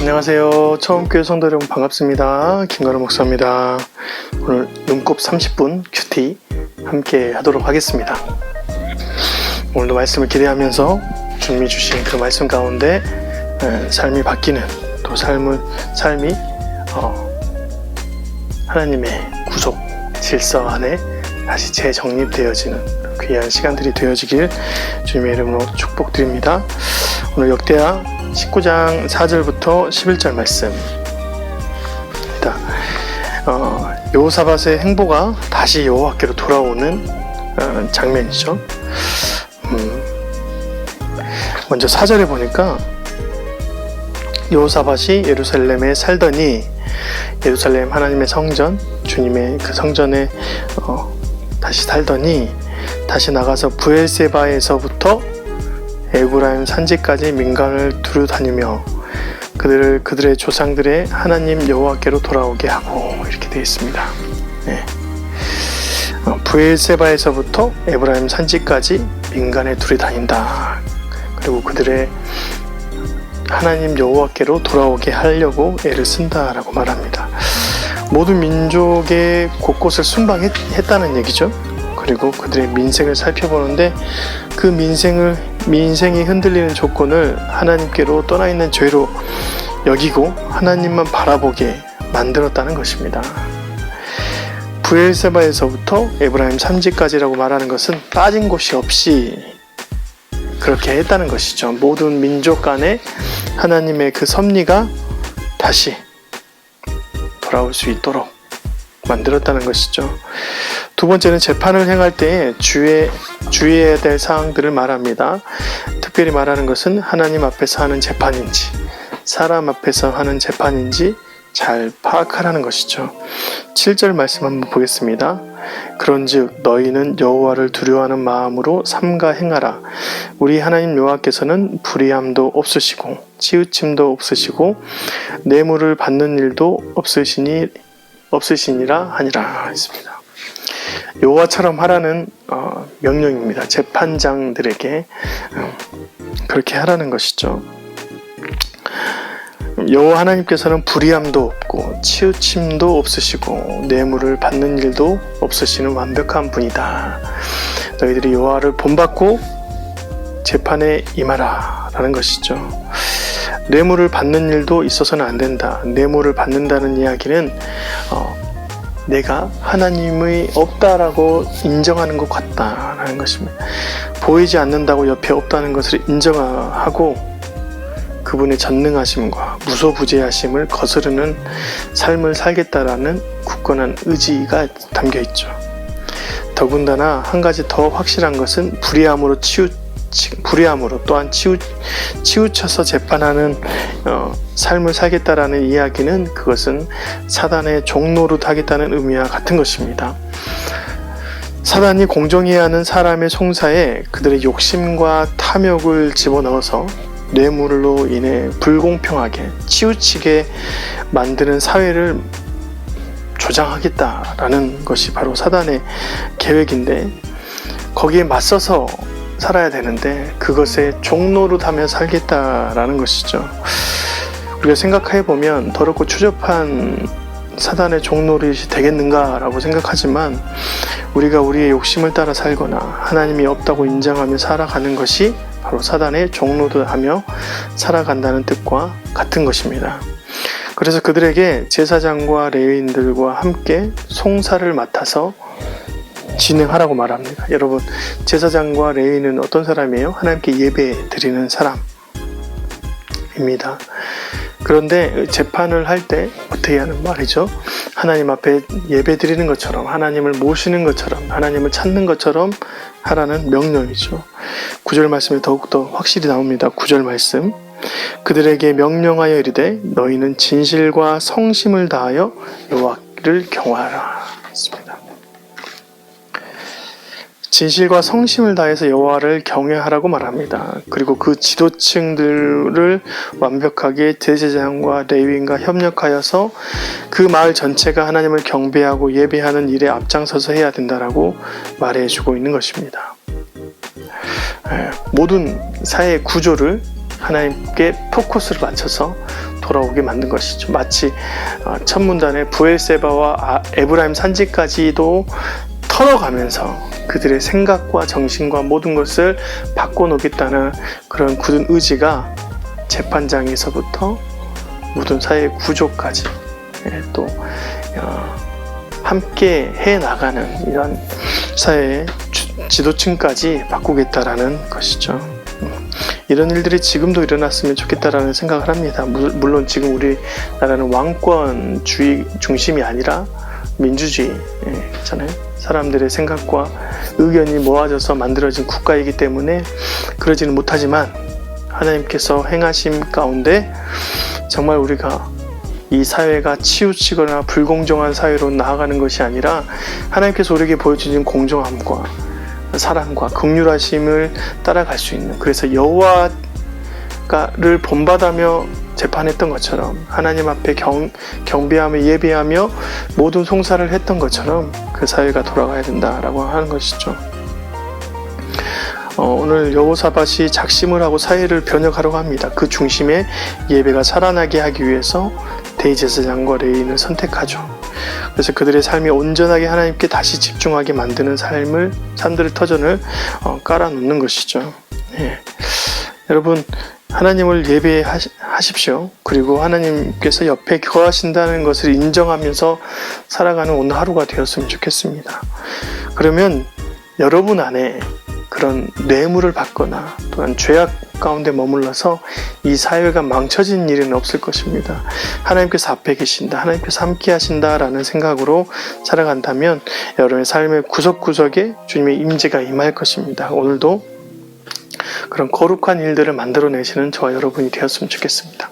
안녕하세요. 처음교회 성도 여러분 반갑습니다. 김가루 목사입니다. 오늘 눈곱 30분 큐티 함께 하도록 하겠습니다. 오늘도 말씀을 기대하면서 주님이 주신 그 말씀 가운데 삶이 바뀌는, 또 삶이 하나님의 구속 질서 안에 다시 재정립되어지는 귀한 시간들이 되어지길 주님의 이름으로 축복드립니다. 오늘 역대하 19장 4절부터 11절 말씀입니다. 여호사밧의 행보가 다시 여호와께로 돌아오는 장면이죠. 먼저 4절에 보니까 여호사밧이 예루살렘에 살더니, 예루살렘 하나님의 성전, 주님의 그 성전에 다시 살더니, 다시 나가서 브엘세바에서부터 에브라임 산지까지 민간을 두루다니며 그들의 조상들의 하나님 여호와께로 돌아오게 하고, 이렇게 되어 있습니다. 네. 브엘세바에서부터 에브라임 산지까지 민간에 두루다닌다. 그리고 그들의 하나님 여호와께로 돌아오게 하려고 애를 쓴다라고 말합니다. 모든 민족의 곳곳을 순방했다는 얘기죠. 그리고 그들의 민생을 살펴보는데, 그 민생이 흔들리는 조건을 하나님께로 떠나 있는 죄로 여기고 하나님만 바라보게 만들었다는 것입니다. 브엘세바에서부터 에브라임 산지까지라고 말하는 것은 빠진 곳이 없이 그렇게 했다는 것이죠. 모든 민족 간에 하나님의 그 섭리가 다시 돌아올 수 있도록 만들었다는 것이죠. 두 번째는 재판을 행할 때에 주의해야 될 사항들을 말합니다. 특별히 말하는 것은 하나님 앞에서 하는 재판인지 사람 앞에서 하는 재판인지 잘 파악하라는 것이죠. 7절 말씀 한번 보겠습니다. 그런즉 너희는 여호와를 두려워하는 마음으로 삼가 행하라. 우리 하나님 여호와께서는 불의함도 없으시고 치우침도 없으시고 뇌물을 받는 일도 없으시니라 하니라 했습니다. 여호와처럼 하라는 명령입니다. 재판장들에게 그렇게 하라는 것이죠. 여호와 하나님께서는 불의함도 없고 치우침도 없으시고 뇌물을 받는 일도 없으시는 완벽한 분이다. 너희들이 여호와를 본받고 재판에 임하라 라는 것이죠. 뇌물을 받는 일도 있어서는 안 된다. 뇌물을 받는다는 이야기는 내가 하나님이 없다라고 인정하는 것 같다라는 것입니다. 보이지 않는다고 옆에 없다는 것을 인정하고 그분의 전능하심과 무소부재하심을 거스르는 삶을 살겠다라는 굳건한 의지가 담겨 있죠. 더군다나 한 가지 더 확실한 것은 불의함으로 또한 치우쳐서 재판하는 삶을 살겠다라는 이야기는, 그것은 사단의 종노릇 하겠다는 의미와 같은 것입니다. 사단이 공정해야 하는 사람의 송사에 그들의 욕심과 탐욕을 집어넣어서 뇌물로 인해 불공평하게 치우치게 만드는 사회를 조장하겠다라는 것이 바로 사단의 계획인데, 거기에 맞서서 살아야 되는데 그것에 종노릇하며 살겠다라는 것이죠. 우리가 생각해보면 더럽고 추접한 사단의 종노릇이 되겠는가라고 생각하지만, 우리가 우리의 욕심을 따라 살거나 하나님이 없다고 인정하며 살아가는 것이 바로 사단의 종노릇하며 살아간다는 뜻과 같은 것입니다. 그래서 그들에게 제사장과 레위인들과 함께 송사를 맡아서 진행하라고 말합니다. 여러분, 제사장과 레위인은 어떤 사람이에요? 하나님께 예배 드리는 사람입니다. 그런데 재판을 할 때 어떻게 하는 말이죠? 하나님 앞에 예배 드리는 것처럼, 하나님을 모시는 것처럼, 하나님을 찾는 것처럼 하라는 명령이죠. 9절 말씀이 더욱더 확실히 나옵니다. 9절 말씀. 그들에게 명령하여 이르되 너희는 진실과 성심을 다하여 여호와를 경외하라 했습니다. 진실과 성심을 다해서 여호와를 경외하라고 말합니다. 그리고 그 지도층들을 완벽하게 제사장과 레위인과 협력하여서 그 마을 전체가 하나님을 경배하고 예배하는 일에 앞장서서 해야 된다라고 말해주고 있는 것입니다. 모든 사회의 구조를 하나님께 포커스를 맞춰서 돌아오게 만든 것이죠. 마치 첫 문단의 부엘세바와 에브라임 산지까지도 털어가면서 그들의 생각과 정신과 모든 것을 바꿔놓겠다는 그런 굳은 의지가 재판장에서부터 모든 사회 구조까지 또 함께 해나가는 이런 사회의 지도층까지 바꾸겠다라는 것이죠. 이런 일들이 지금도 일어났으면 좋겠다라는 생각을 합니다. 물론 지금 우리나라는 왕권주의 중심이 아니라 민주주의잖아요. 사람들의 생각과 의견이 모아져서 만들어진 국가이기 때문에 그러지는 못하지만 하나님께서 행하심 가운데 정말 우리가 이 사회가 치우치거나 불공정한 사회로 나아가는 것이 아니라 하나님께서 우리에게 보여주신 공정함과 사랑과 긍휼하심을 따라갈 수 있는, 그래서 여호와를 본받아며 재판했던 것처럼 하나님 앞에 경배하며 예배하며 모든 송사를 했던 것처럼 그 사회가 돌아가야 된다라고 하는 것이죠. 오늘 여호사밧이 작심을 하고 사회를 변혁하려고 합니다. 그 중심에 예배가 살아나게 하기 위해서 대제사장과 레위인을 선택하죠. 그래서 그들의 삶이 온전하게 하나님께 다시 집중하게 만드는 사람들의 터전을 깔아놓는 것이죠. 예. 여러분, 하나님을 예배하십시오. 그리고 하나님께서 옆에 거하신다는 것을 인정하면서 살아가는 오늘 하루가 되었으면 좋겠습니다. 그러면 여러분 안에 그런 뇌물을 받거나 또한 죄악 가운데 머물러서 이 사회가 망쳐진 일은 없을 것입니다. 하나님께서 앞에 계신다, 하나님께서 함께 하신다라는 생각으로 살아간다면 여러분의 삶의 구석구석에 주님의 임재가 임할 것입니다. 오늘도 그런 거룩한 일들을 만들어내시는 저와 여러분이 되었으면 좋겠습니다.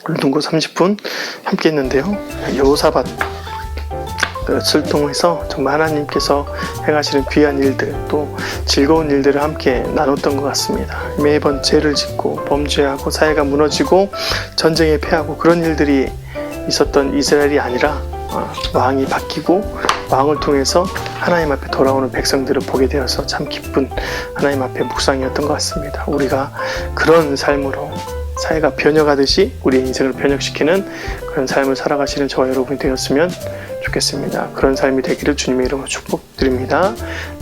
오늘 눈고 30분 함께 했는데요. 여호사밧 통해서 정말 하나님께서 행하시는 귀한 일들, 또 즐거운 일들을 함께 나눴던 것 같습니다. 매번 죄를 짓고 범죄하고 사회가 무너지고 전쟁에 패하고 그런 일들이 있었던 이스라엘이 아니라 왕이 바뀌고 왕을 통해서 하나님 앞에 돌아오는 백성들을 보게 되어서 참 기쁜 하나님 앞에 묵상이었던 것 같습니다. 우리가 그런 삶으로 사회가 변혁하듯이 우리의 인생을 변혁시키는 그런 삶을 살아가시는 저와 여러분이 되었으면 좋겠습니다. 그런 삶이 되기를 주님의 이름으로 축복드립니다.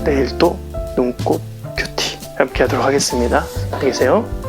내일 또 눈꽃 큐티 함께 하도록 하겠습니다. 안녕히 계세요.